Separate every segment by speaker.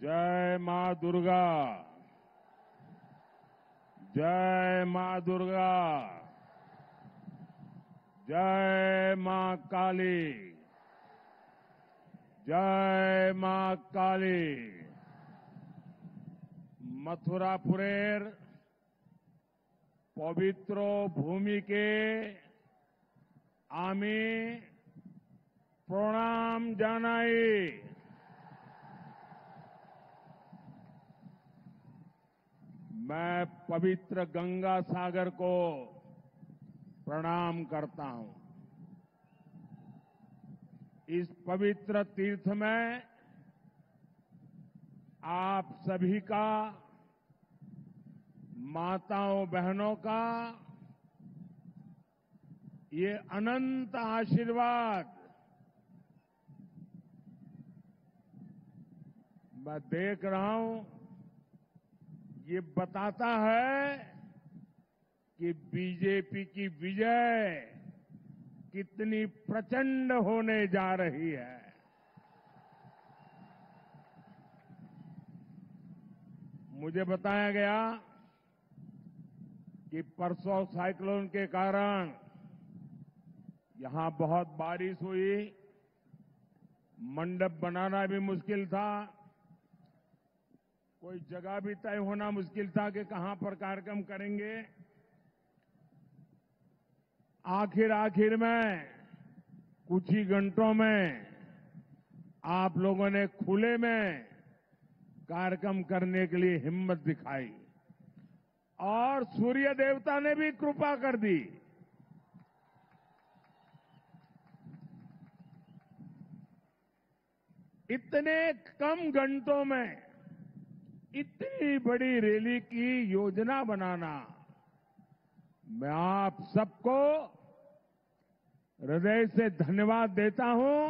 Speaker 1: जय मां दुर्गा। जय मां दुर्गा। जय मां काली। जय मां काली। मथुरापुरेर पवित्र भूमि के आमी प्रणाम जानाई। मैं पवित्र गंगा सागर को प्रणाम करता हूं। इस पवित्र तीर्थ में आप सभी का, माताओं बहनों का ये अनंत आशीर्वाद मैं देख रहा हूं। ये बताता है कि बीजेपी की विजय कितनी प्रचंड होने जा रही है। मुझे बताया गया कि परसों साइक्लोन के कारण यहां बहुत बारिश हुई, मंडप बनाना भी मुश्किल था, कोई जगह भी तय होना मुश्किल था कि कहां पर कार्यक्रम करेंगे। आखिर में कुछ ही घंटों में आप लोगों ने खुले में कार्यक्रम करने के लिए हिम्मत दिखाई और सूर्य देवता ने भी कृपा कर दी। इतने कम घंटों में इतनी बड़ी रैली की योजना बनाना, मैं आप सबको हृदय से धन्यवाद देता हूं।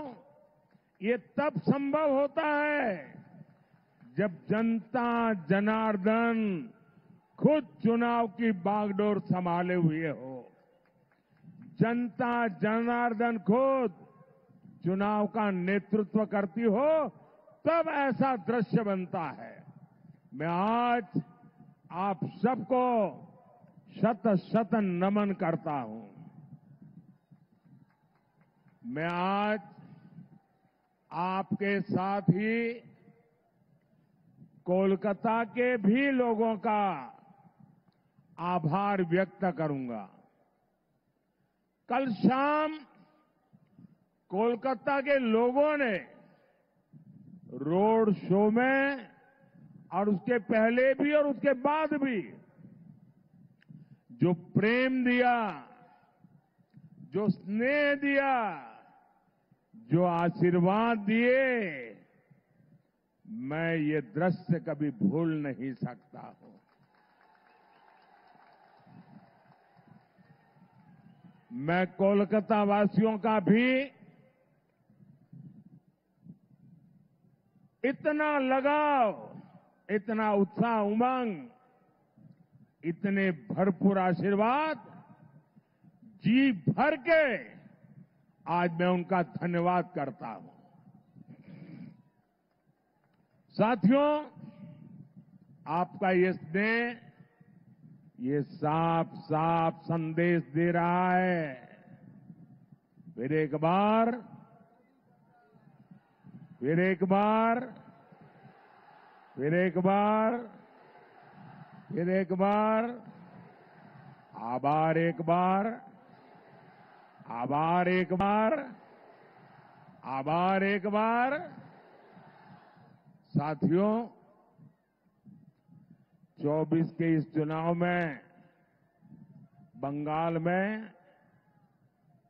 Speaker 1: ये तब संभव होता है जब जनता जनार्दन खुद चुनाव की बागडोर संभाले हुए हो। जनता जनार्दन खुद चुनाव का नेतृत्व करती हो, तब ऐसा दृश्य बनता है। मैं आज आप सबको शत शत नमन करता हूं। मैं आज आपके साथ ही कोलकाता के भी लोगों का आभार व्यक्त करूंगा। कल शाम कोलकाता के लोगों ने रोड शो में और उसके पहले भी और उसके बाद भी जो प्रेम दिया, जो स्नेह दिया, जो आशीर्वाद दिए, मैं ये दृश्य कभी भूल नहीं सकता हूं। मैं कोलकाता वासियों का भी इतना लगाव, इतना उत्साह, उमंग, इतने भरपूर आशीर्वाद जी भर के आज मैं उनका धन्यवाद करता हूं। साथियों, आपका ये स्नेह, ये साफ साफ संदेश दे रहा है। फिर एक बार, फिर एक बार, फिर एक बार, फिर एक बार, आभार एक बार, आभार एक बार, आभार एक बार। साथियों, 24 के इस चुनाव में बंगाल में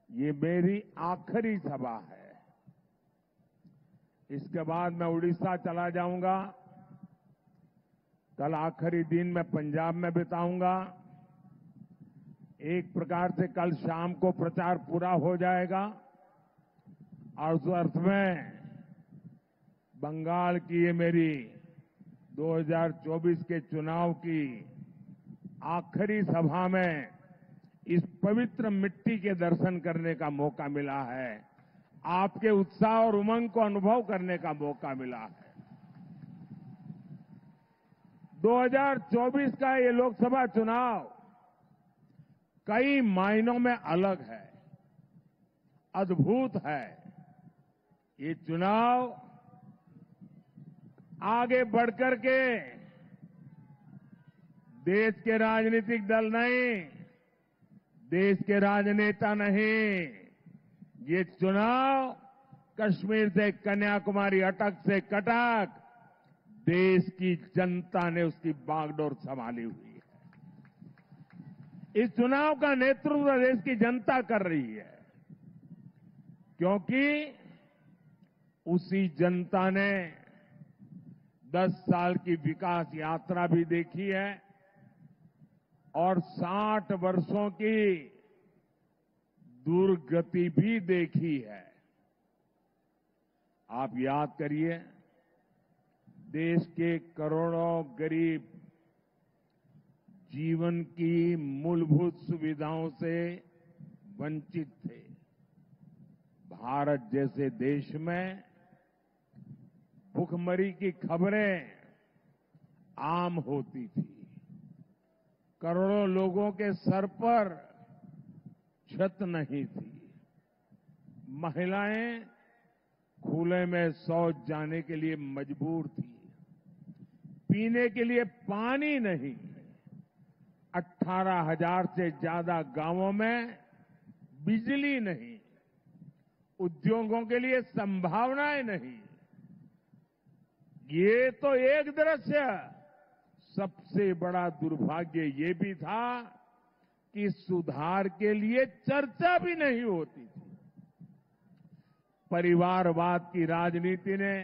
Speaker 1: ये मेरी आखिरी सभा है। इसके बाद मैं उड़ीसा चला जाऊंगा। कल आखिरी दिन मैं पंजाब में बिताऊंगा। एक प्रकार से कल शाम को प्रचार पूरा हो जाएगा और उस अर्थ में बंगाल की ये मेरी 2024 के चुनाव की आखिरी सभा में इस पवित्र मिट्टी के दर्शन करने का मौका मिला है। आपके उत्साह और उमंग को अनुभव करने का मौका मिला है। 2024 का ये लोकसभा चुनाव कई मायनों में अलग है, अद्भुत है। ये चुनाव आगे बढ़कर के देश के राजनीतिक दल नहीं, देश के राजनेता नहीं, ये चुनाव कश्मीर से कन्याकुमारी, अटक से कटक, देश की जनता ने उसकी बागडोर संभाली हुई है। इस चुनाव का नेतृत्व देश की जनता कर रही है, क्योंकि उसी जनता ने 10 साल की विकास यात्रा भी देखी है और 60 वर्षों की दुर्गति भी देखी है। आप याद करिए, देश के करोड़ों गरीब जीवन की मूलभूत सुविधाओं से वंचित थे। भारत जैसे देश में भुखमरी की खबरें आम होती थी। करोड़ों लोगों के सर पर छत नहीं थी। महिलाएं खुले में शौच जाने के लिए मजबूर थी। पीने के लिए पानी नहीं। 18,000 से ज्यादा गांवों में बिजली नहीं। उद्योगों के लिए संभावनाएं नहीं। ये तो एक दृश्य। सबसे बड़ा दुर्भाग्य ये भी था कि सुधार के लिए चर्चा भी नहीं होती थी। परिवारवाद की राजनीति ने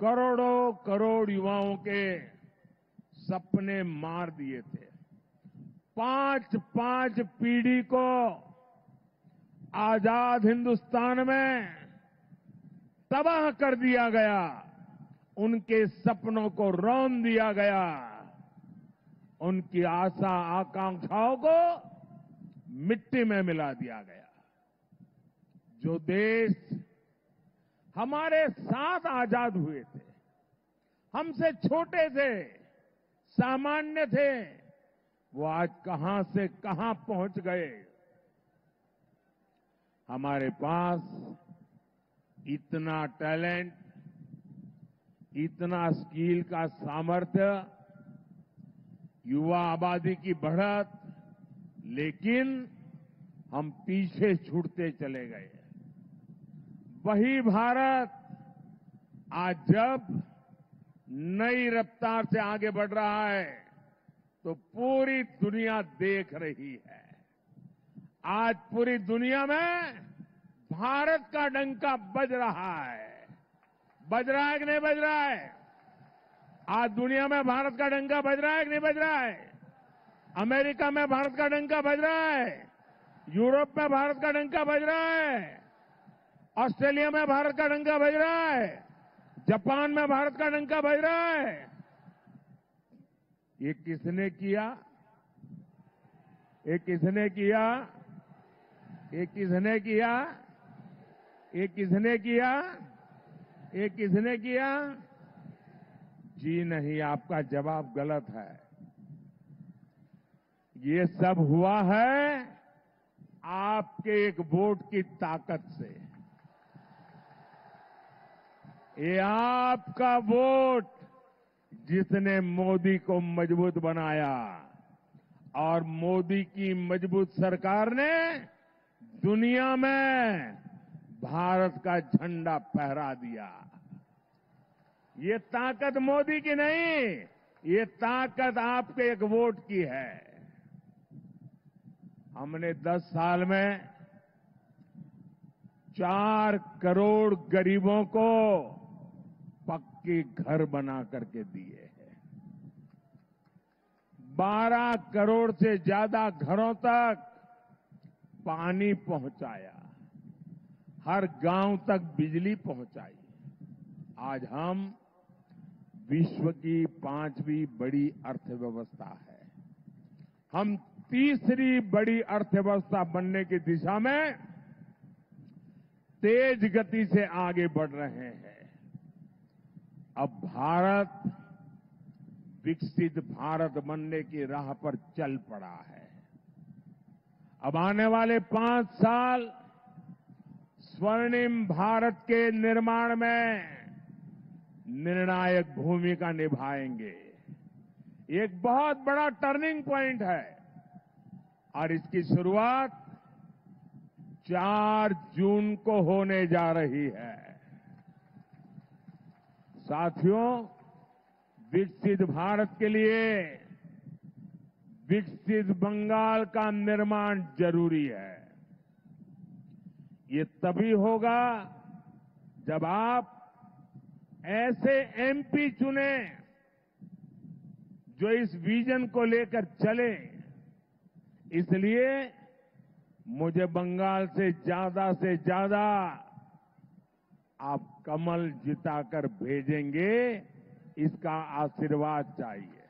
Speaker 1: करोड़ों करोड़ युवाओं के सपने मार दिए थे। 5-5 पीढ़ी को आजाद हिंदुस्तान में तबाह कर दिया गया। उनके सपनों को रौंद दिया गया। उनकी आशा आकांक्षाओं को मिट्टी में मिला दिया गया। जो देश हमारे साथ आजाद हुए थे, हमसे छोटे थे, सामान्य थे, वो आज कहां से कहां पहुंच गए। हमारे पास इतना टैलेंट, इतना स्किल का सामर्थ्य, युवा आबादी की बढ़त, लेकिन हम पीछे छूटते चले गए। वही भारत आज जब नई रफ्तार से आगे बढ़ रहा है तो पूरी दुनिया देख रही है। आज पूरी दुनिया में भारत का डंका बज रहा है। बज रहा है कि नहीं बज रहा है? आज दुनिया में भारत का डंका बज रहा है कि नहीं बज रहा है? अमेरिका में भारत का डंका बज रहा है। यूरोप में भारत का डंका बज रहा है। ऑस्ट्रेलिया में भारत का डंका बज रहा है। जापान में भारत का डंका बज रहा है। ये किसने किया? ये किसने किया? ये किसने किया? ये किसने किया? ये किसने किया? जी नहीं, आपका जवाब गलत है। ये सब हुआ है आपके एक वोट की ताकत से। ये आपका वोट जिसने मोदी को मजबूत बनाया, और मोदी की मजबूत सरकार ने दुनिया में भारत का झंडा फहरा दिया। ये ताकत मोदी की नहीं, ये ताकत आपके एक वोट की है। हमने 10 साल में 4 करोड़ गरीबों को पक्के घर बना करके दिए हैं। 12 करोड़ से ज्यादा घरों तक पानी पहुंचाया। हर गांव तक बिजली पहुंचाई। आज हम विश्व की 5वीं बड़ी अर्थव्यवस्था है। हम तीसरी बड़ी अर्थव्यवस्था बनने की दिशा में तेज गति से आगे बढ़ रहे हैं। अब भारत विकसित भारत बनने की राह पर चल पड़ा है। अब आने वाले 5 साल स्वर्णिम भारत के निर्माण में निर्णायक भूमिका निभाएंगे। एक बहुत बड़ा टर्निंग पॉइंट है और इसकी शुरुआत 4 जून को होने जा रही है। साथियों, विकसित भारत के लिए विकसित बंगाल का निर्माण जरूरी है। ये तभी होगा जब आप ऐसे एमपी चुने जो इस विजन को लेकर चले। इसलिए मुझे बंगाल से ज्यादा आप कमल जिताकर भेजेंगे, इसका आशीर्वाद चाहिए।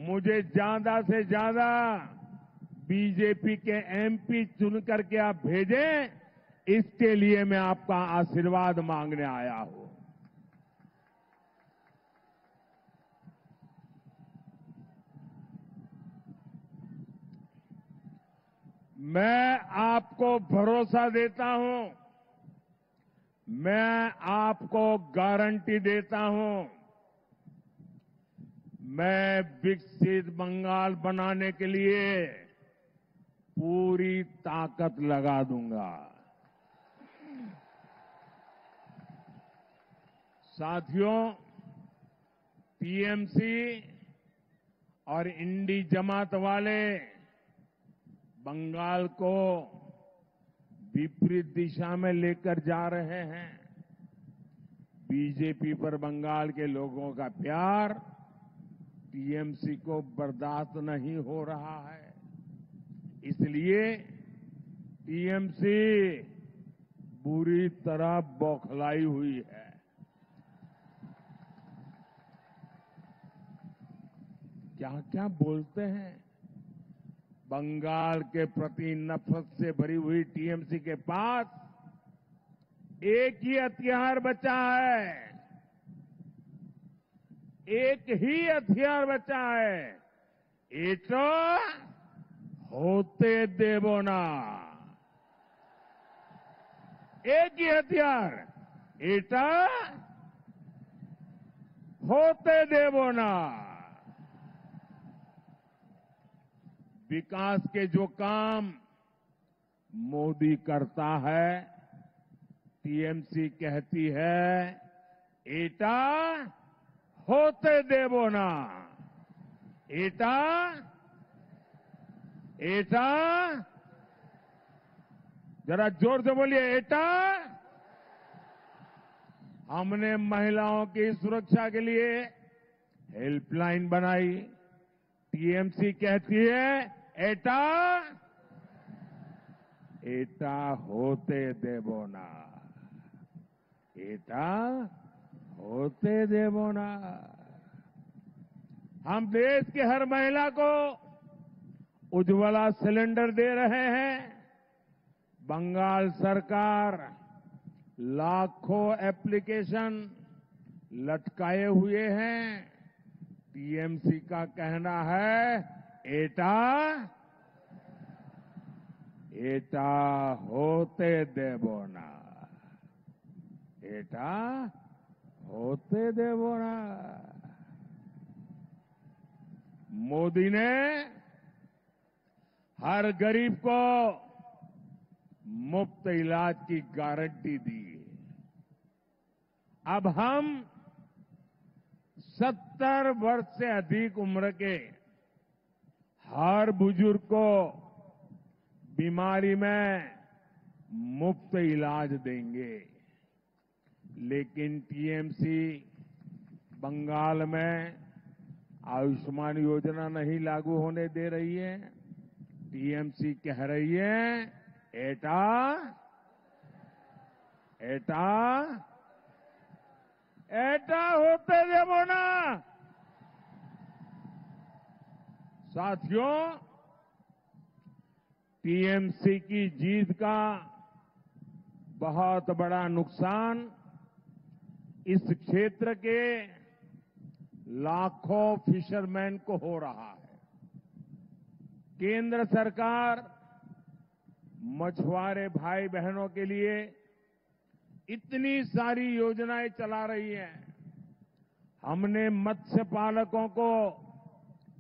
Speaker 1: मुझे ज्यादा से ज्यादा बीजेपी के एमपी चुन करके आप भेजें, इसके लिए मैं आपका आशीर्वाद मांगने आया हूं। मैं आपको भरोसा देता हूं, मैं आपको गारंटी देता हूं, मैं विकसित बंगाल बनाने के लिए पूरी ताकत लगा दूंगा। साथियों, टीएमसी और इंडी जमात वाले बंगाल को विपरीत दिशा में लेकर जा रहे हैं। बीजेपी पर बंगाल के लोगों का प्यार टीएमसी को बर्दाश्त नहीं हो रहा है। इसलिए टीएमसी बुरी तरह बौखलाई हुई है। क्या क्या बोलते हैं। बंगाल के प्रति नफरत से भरी हुई टीएमसी के पास एक ही हथियार बचा है, एक ही हथियार बचा है, एटा होते देवो ना। एक ही हथियार, एटा होते देवो ना। विकास के जो काम मोदी करता है, टीएमसी कहती है एटा होते देवो ना। एटा एटा जरा जोर से बोलिए, एटा। हमने महिलाओं की सुरक्षा के लिए हेल्पलाइन बनाई। टीएमसी कहती है एटा एटा होते देवो ना। एटा होते देवो ना। हम देश की हर महिला को उज्ज्वला सिलेंडर दे रहे हैं। बंगाल सरकार लाखों एप्लीकेशन लटकाए हुए हैं। टीएमसी का कहना है एटा एटा होते देवो ना। एटा होते देवो ना। मोदी ने हर गरीब को मुफ्त इलाज की गारंटी दी। अब हम 70 वर्ष से अधिक उम्र के हर बुजुर्ग को बीमारी में मुफ्त इलाज देंगे। लेकिन टीएमसी बंगाल में आयुष्मान योजना नहीं लागू होने दे रही है। टीएमसी कह रही है एटा एटा एटा होते देवो ना। साथियों, टीएमसी की जीत का बहुत बड़ा नुकसान इस क्षेत्र के लाखों फिशरमैन को हो रहा है। केंद्र सरकार मछुआरे भाई बहनों के लिए इतनी सारी योजनाएं चला रही है। हमने मत्स्य पालकों को,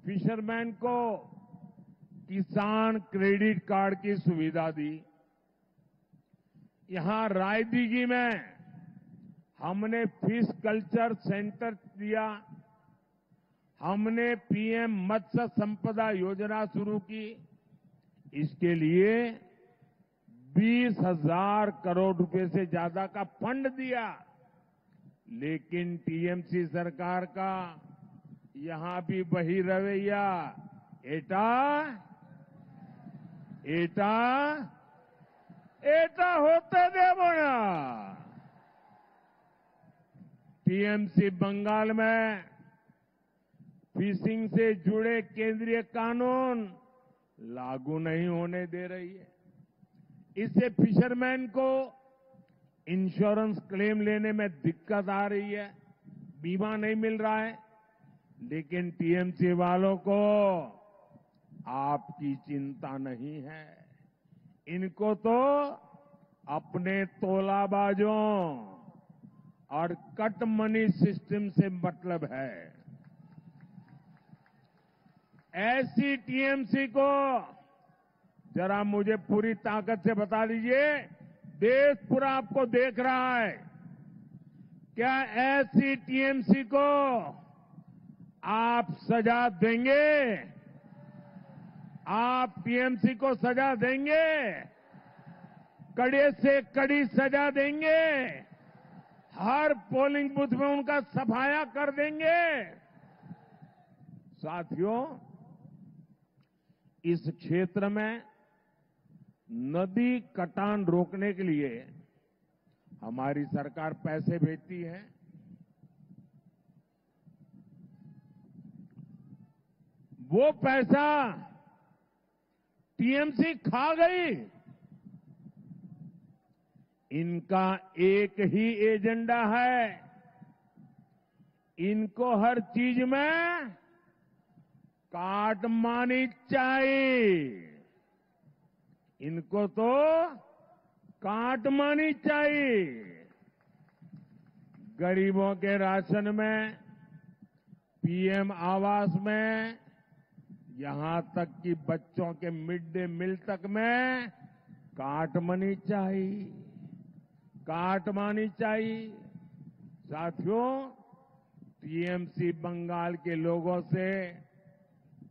Speaker 1: फिशरमैन को किसान क्रेडिट कार्ड की सुविधा दी। यहां रायदीगी में हमने फिश कल्चर सेंटर दिया। हमने पीएम मत्स्य संपदा योजना शुरू की। इसके लिए 20,000 करोड़ रुपए से ज्यादा का फंड दिया। लेकिन टीएमसी सरकार का यहां भी वही रवैया, एटा एटा एटा होते देवो ना। टीएमसी बंगाल में फिशिंग से जुड़े केंद्रीय कानून लागू नहीं होने दे रही है। इससे फिशरमैन को इंश्योरेंस क्लेम लेने में दिक्कत आ रही है, बीमा नहीं मिल रहा है। लेकिन टीएमसी वालों को आपकी चिंता नहीं है। इनको तो अपने तोलाबाजों और कट मनी सिस्टम से मतलब है। ऐसी टीएमसी को जरा मुझे पूरी ताकत से बता दीजिए, देश पूरा आपको देख रहा है, क्या ऐसी टीएमसी को आप सजा देंगे? आप टीएमसी को सजा देंगे? कड़े से कड़ी सजा देंगे? हर पोलिंग बूथ में उनका सफाया कर देंगे? साथियों, इस क्षेत्र में नदी कटान रोकने के लिए हमारी सरकार पैसे भेजती है। वो पैसा टीएमसी खा गई। इनका एक ही एजेंडा है, इनको हर चीज में काटमानी चाहिए। इनको तो काटमानी चाहिए। गरीबों के राशन में, पीएम आवास में, यहां तक कि बच्चों के मिड डे मील तक में काटमानी चाहिए, काटमानी चाहिए। साथियों, टीएमसी बंगाल के लोगों से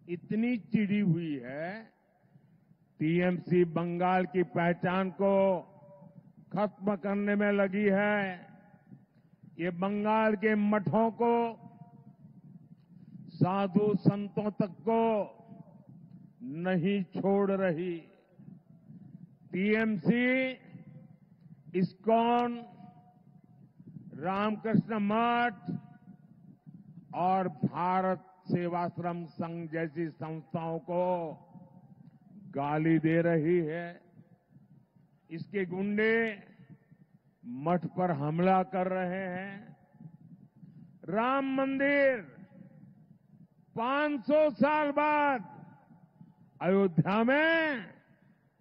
Speaker 1: इतनी चिढ़ी हुई है, टीएमसी बंगाल की पहचान को खत्म करने में लगी है। ये बंगाल के मठों को, साधु संतों तक को नहीं छोड़ रही। टीएमसी, इस्कॉन, रामकृष्ण मठ और भारत सेवाश्रम संघ जैसी संस्थाओं को गाली दे रही है। इसके गुंडे मठ पर हमला कर रहे हैं। राम मंदिर 500 साल बाद अयोध्या में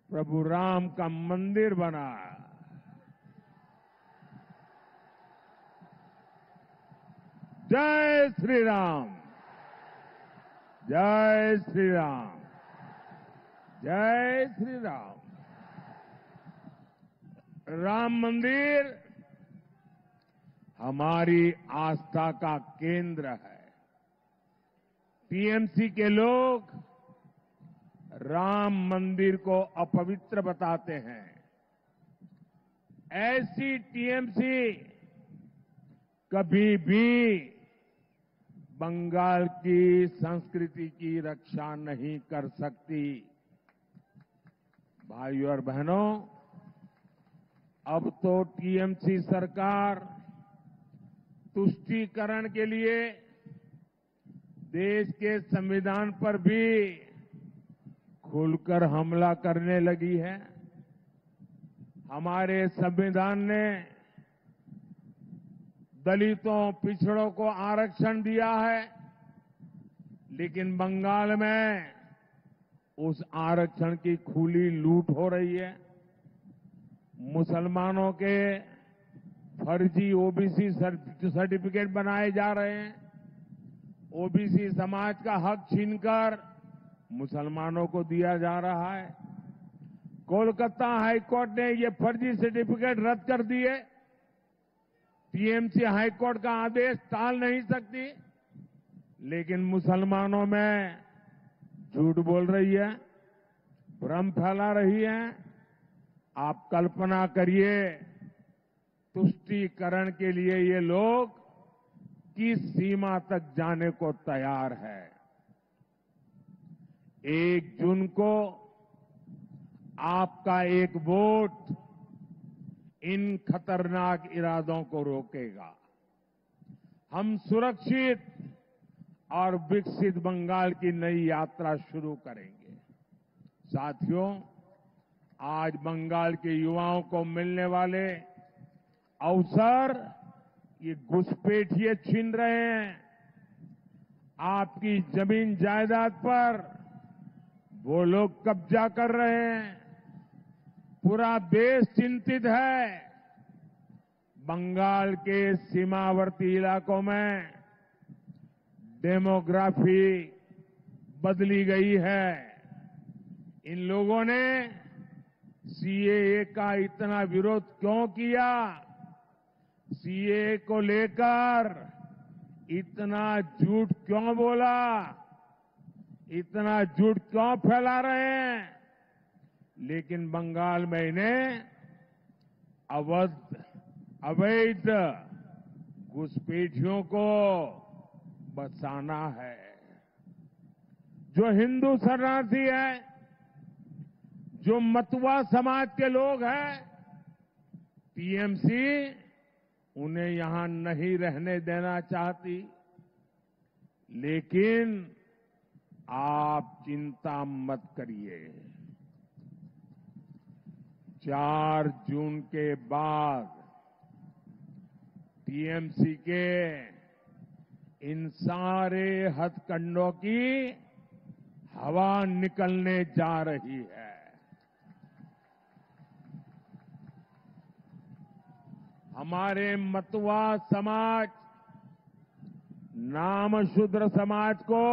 Speaker 1: प्रभु राम का मंदिर बना। जय श्री राम, जय श्री राम, जय श्री राम। राम मंदिर हमारी आस्था का केंद्र है। टीएमसी के लोग राम मंदिर को अपवित्र बताते हैं। ऐसी टीएमसी कभी भी बंगाल की संस्कृति की रक्षा नहीं कर सकती। भाइयों और बहनों, अब तो टीएमसी सरकार तुष्टीकरण के लिए देश के संविधान पर भी खुलकर हमला करने लगी है। हमारे संविधान ने दलितों, पिछड़ों को आरक्षण दिया है, लेकिन बंगाल में उस आरक्षण की खुली लूट हो रही है। मुसलमानों के फर्जी ओबीसी सर्टिफिकेट बनाए जा रहे हैं। ओबीसी समाज का हक छीनकर मुसलमानों को दिया जा रहा है। कोलकाता हाईकोर्ट ने ये फर्जी सर्टिफिकेट रद्द कर दिए। टीएमसी हाईकोर्ट का आदेश टाल नहीं सकती, लेकिन मुसलमानों में झूठ बोल रही है, भ्रम फैला रही है। आप कल्पना करिए, तुष्टीकरण के लिए ये लोग किस सीमा तक जाने को तैयार है। 1 जून को आपका एक वोट इन खतरनाक इरादों को रोकेगा। हम सुरक्षित और विकसित बंगाल की नई यात्रा शुरू करेंगे। साथियों, आज बंगाल के युवाओं को मिलने वाले अवसर ये घुसपैठिए छीन रहे हैं। आपकी जमीन जायदाद पर वो लोग कब्जा कर रहे हैं। पूरा देश चिंतित है। बंगाल के सीमावर्ती इलाकों में डेमोग्राफी बदली गई है। इन लोगों ने सीएए का इतना विरोध क्यों किया? सीएए को लेकर इतना झूठ क्यों बोला? इतना झूठ क्यों फैला रहे हैं? लेकिन बंगाल में इन्हें अवैध घुसपैठियों को बचाना है। जो हिंदू शरणार्थी है, जो मतुआ समाज के लोग हैं, टीएमसी उन्हें यहां नहीं रहने देना चाहती। लेकिन आप चिंता मत करिए। 4 जून के बाद टीएमसी के इन सारे हथकंडों की हवा निकलने जा रही है। हमारे मतुआ समाज, नामशूद्र समाज को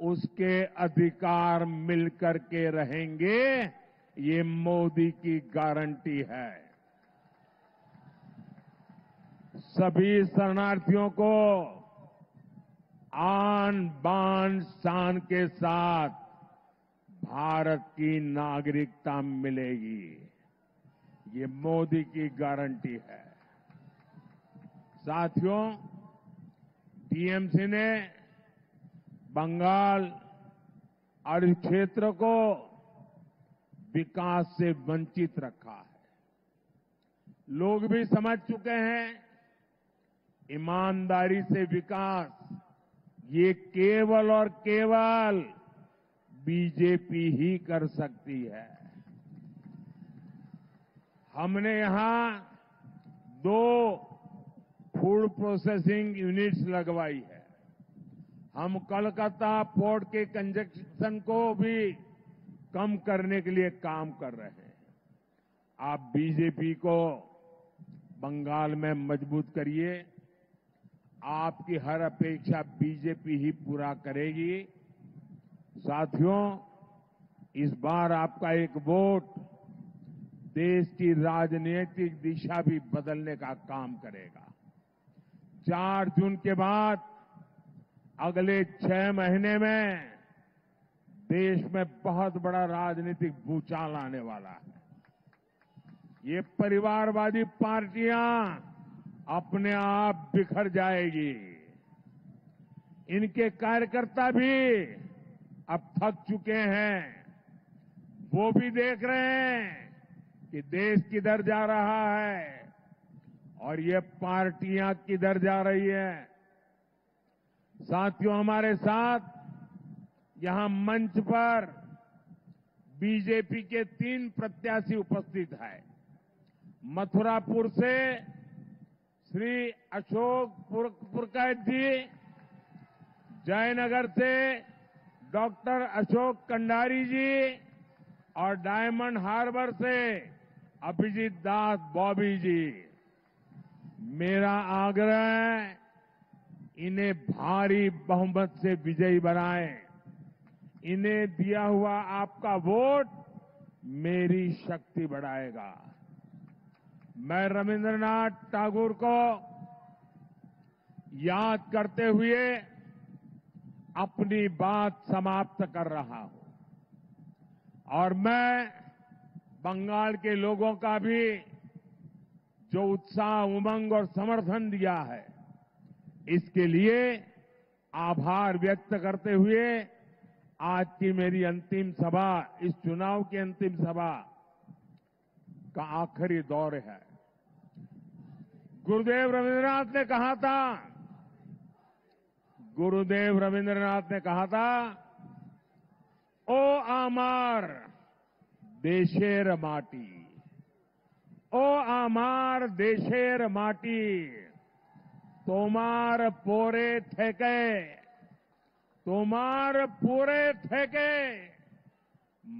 Speaker 1: उसके अधिकार मिलकर के रहेंगे, ये मोदी की गारंटी है। सभी शरणार्थियों को आन बान शान के साथ भारत की नागरिकता मिलेगी, ये मोदी की गारंटी है। साथियों, टीएमसी ने बंगाल और इस क्षेत्र को विकास से वंचित रखा है। लोग भी समझ चुके हैं, ईमानदारी से विकास ये केवल और केवल बीजेपी ही कर सकती है। हमने यहां 2 फूड प्रोसेसिंग यूनिट्स लगवाई है। हम कोलकाता पोर्ट के कंजेशन को भी कम करने के लिए काम कर रहे हैं। आप बीजेपी को बंगाल में मजबूत करिए। आपकी हर अपेक्षा बीजेपी ही पूरा करेगी। साथियों, इस बार आपका एक वोट देश की राजनीतिक दिशा भी बदलने का काम करेगा। 4 जून के बाद अगले 6 महीने में देश में बहुत बड़ा राजनीतिक भूचाल आने वाला है। ये परिवारवादी पार्टियां अपने आप बिखर जाएगी। इनके कार्यकर्ता भी अब थक चुके हैं। वो भी देख रहे हैं कि देश किधर जा रहा है और ये पार्टियां किधर जा रही है। साथियों, हमारे साथ यहां मंच पर बीजेपी के 3 प्रत्याशी उपस्थित हैं। मथुरापुर से श्री अशोक पुरकायत जी, जयनगर से डॉक्टर अशोक कंडारी जी और डायमंड हार्बर से अभिजीत दास बॉबी जी। मेरा आग्रह है, इन्हें भारी बहुमत से विजयी बनाएं। इन्हें दिया हुआ आपका वोट मेरी शक्ति बढ़ाएगा। मैं रविंद्रनाथ टैगोर को याद करते हुए अपनी बात समाप्त कर रहा हूं और मैं बंगाल के लोगों का भी जो उत्साह, उमंग और समर्थन दिया है, इसके लिए आभार व्यक्त करते हुए आज की मेरी अंतिम सभा, इस चुनाव की अंतिम सभा का आखिरी दौर है। गुरुदेव रविंद्रनाथ ने कहा था, ओ आमार देशेर माटी, ओ आमार देशेर माटी, तोमार पोरे थेके,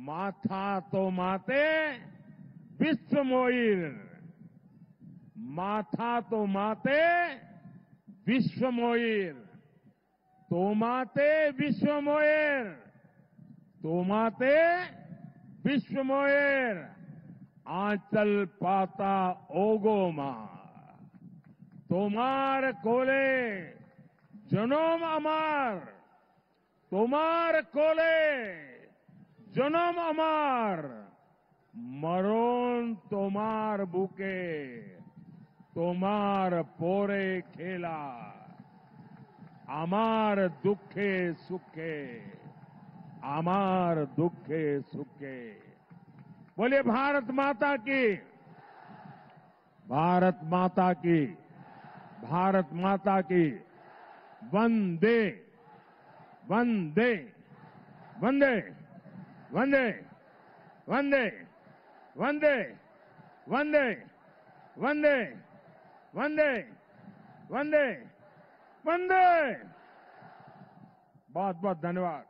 Speaker 1: माथा तो माते विश्व मोइर, माथा तो माते विश्व मोइर, तोमाते विश्व मोइर, तोमाते विश्व मोइर, आंचल पाता ओगोमा, तोमार कोले जनोम अमार, तोमार कोले जनोम अमार, मरोन तोमार बुके, तोमार पोरे खेला, अमार दुखे सुखे, अमार दुखे सुखे। बोलिए भारत माता की, भारत माता की, भारत माता की। वंदे वंदे वंदे वंदे वंदे वंदे वंदे वंदे वंदे वंदे वंदे। बहुत बहुत धन्यवाद।